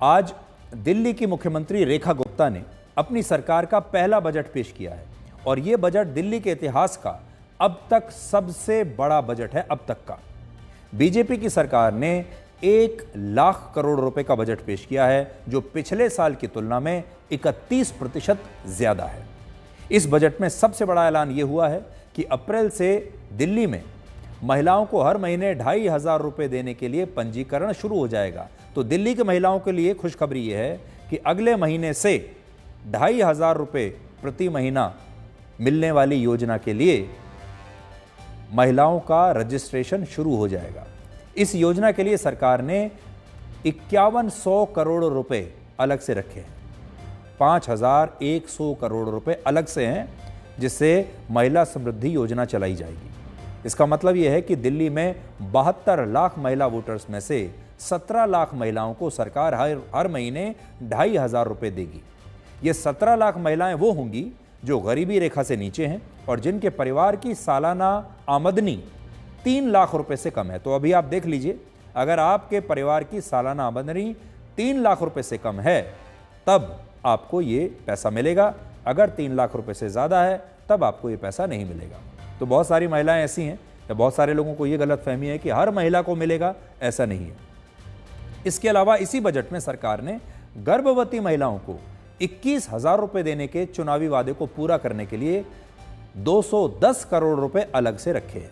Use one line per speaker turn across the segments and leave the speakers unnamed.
आज दिल्ली की मुख्यमंत्री रेखा गुप्ता ने अपनी सरकार का पहला बजट पेश किया है और यह बजट दिल्ली के इतिहास का अब तक सबसे बड़ा बजट है। अब तक का बीजेपी की सरकार ने 1,00,000 करोड़ रुपए का बजट पेश किया है, जो पिछले साल की तुलना में 31% ज्यादा है। इस बजट में सबसे बड़ा ऐलान यह हुआ है कि अप्रैल से दिल्ली में महिलाओं को हर महीने 2,500 रुपए देने के लिए पंजीकरण शुरू हो जाएगा। तो दिल्ली की महिलाओं के लिए खुशखबरी यह है कि अगले महीने से 2,500 रुपए प्रति महीना मिलने वाली योजना के लिए महिलाओं का रजिस्ट्रेशन शुरू हो जाएगा। इस योजना के लिए सरकार ने 5100 करोड़ रुपए अलग से रखे हैं। 5,100 करोड़ रुपए अलग से हैं, जिससे महिला समृद्धि योजना चलाई जाएगी। इसका मतलब यह है कि दिल्ली में 72 लाख महिला वोटर्स में से 17 लाख महिलाओं को सरकार हर महीने 2,500 रुपए देगी। ये 17 लाख महिलाएं वो होंगी जो गरीबी रेखा से नीचे हैं और जिनके परिवार की सालाना आमदनी 3 लाख रुपए से कम है। तो अभी आप देख लीजिए, अगर आपके परिवार की सालाना आमदनी 3 लाख रुपए से कम है तब आपको ये पैसा मिलेगा। अगर 3 लाख रुपए से ज़्यादा है तब आपको ये पैसा नहीं मिलेगा। तो बहुत सारी महिलाएं ऐसी हैं या बहुत सारे लोगों को ये गलतफहमी है कि हर महिला को मिलेगा, ऐसा नहीं है। इसके अलावा इसी बजट में सरकार ने गर्भवती महिलाओं को 21,000 रुपए देने के चुनावी वादे को पूरा करने के लिए 210 करोड़ रुपए अलग से रखे हैं।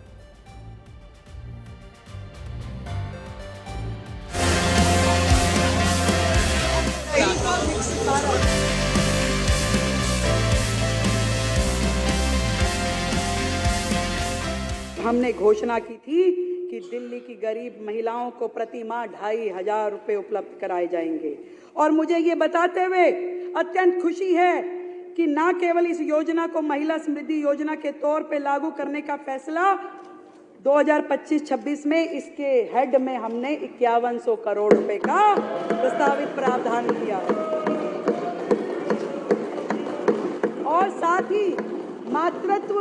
हमने घोषणा की थी कि दिल्ली की गरीब महिलाओं को प्रति माह 2,500 रुपए उपलब्ध कराए जाएंगे। और मुझे ये बताते हुए अत्यंत खुशी है कि न केवल इस योजना को महिला समृद्धि योजना के तौर पे लागू करने का फैसला 2025-26 में इसके हेड में हमने 5100 करोड़ रुपए का प्रस्तावित प्रावधान किया है। और साथ ही मातृत्व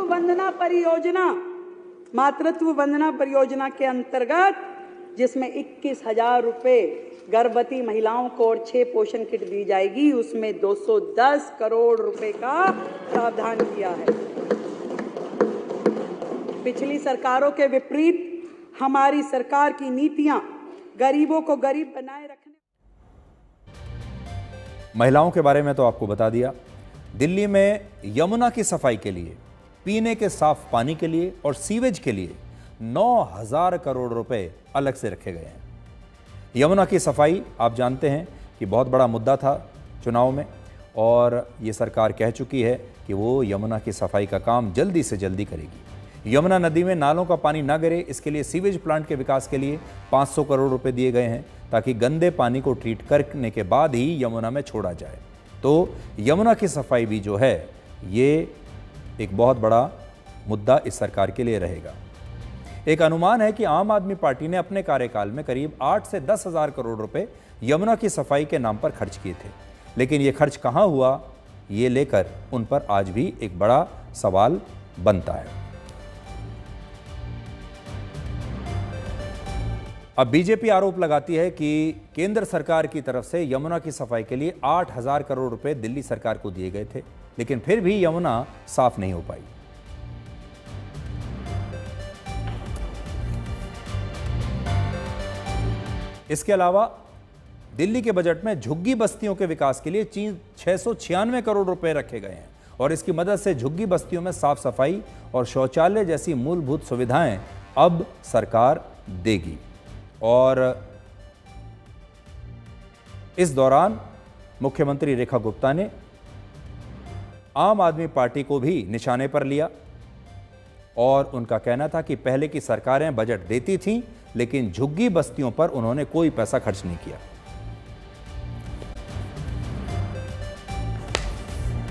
वंदना परियोजना के अंतर्गत, जिसमें 21,000 रुपए गर्भवती महिलाओं को और 6 पोषण किट दी जाएगी, उसमें 210 करोड़ रुपए का प्रावधान किया है। पिछली सरकारों के विपरीत हमारी सरकार की नीतियां गरीबों को गरीब बनाए रखने।
महिलाओं के बारे में तो आपको बता दिया। दिल्ली में यमुना की सफाई के लिए, पीने के साफ पानी के लिए और सीवेज के लिए 9,000 करोड़ रुपए अलग से रखे गए हैं। यमुना की सफाई आप जानते हैं कि बहुत बड़ा मुद्दा था चुनाव में, और ये सरकार कह चुकी है कि वो यमुना की सफाई का काम जल्दी से जल्दी करेगी। यमुना नदी में नालों का पानी ना गिरे, इसके लिए सीवेज प्लांट के विकास के लिए 500 करोड़ रुपए दिए गए हैं, ताकि गंदे पानी को ट्रीट करने के बाद ही यमुना में छोड़ा जाए। तो यमुना की सफाई भी जो है ये एक बहुत बड़ा मुद्दा इस सरकार के लिए रहेगा। एक अनुमान है कि आम आदमी पार्टी ने अपने कार्यकाल में करीब 8 से 10,000 करोड़ रुपए यमुना की सफाई के नाम पर खर्च किए थे, लेकिन ये खर्च कहां हुआ, ये लेकर उन पर आज भी एक बड़ा सवाल बनता है। अब बीजेपी आरोप लगाती है कि केंद्र सरकार की तरफ से यमुना की सफाई के लिए 8,000 करोड़ रुपए दिल्ली सरकार को दिए गए थे, लेकिन फिर भी यमुना साफ नहीं हो पाई। इसके अलावा दिल्ली के बजट में झुग्गी बस्तियों के विकास के लिए 696 करोड़ रुपए रखे गए हैं और इसकी मदद से झुग्गी बस्तियों में साफ सफाई और शौचालय जैसी मूलभूत सुविधाएं अब सरकार देगी। और इस दौरान मुख्यमंत्री रेखा गुप्ता ने आम आदमी पार्टी को भी निशाने पर लिया और उनका कहना था कि पहले की सरकारें बजट देती थीं, लेकिन झुग्गी बस्तियों पर उन्होंने कोई पैसा खर्च नहीं किया।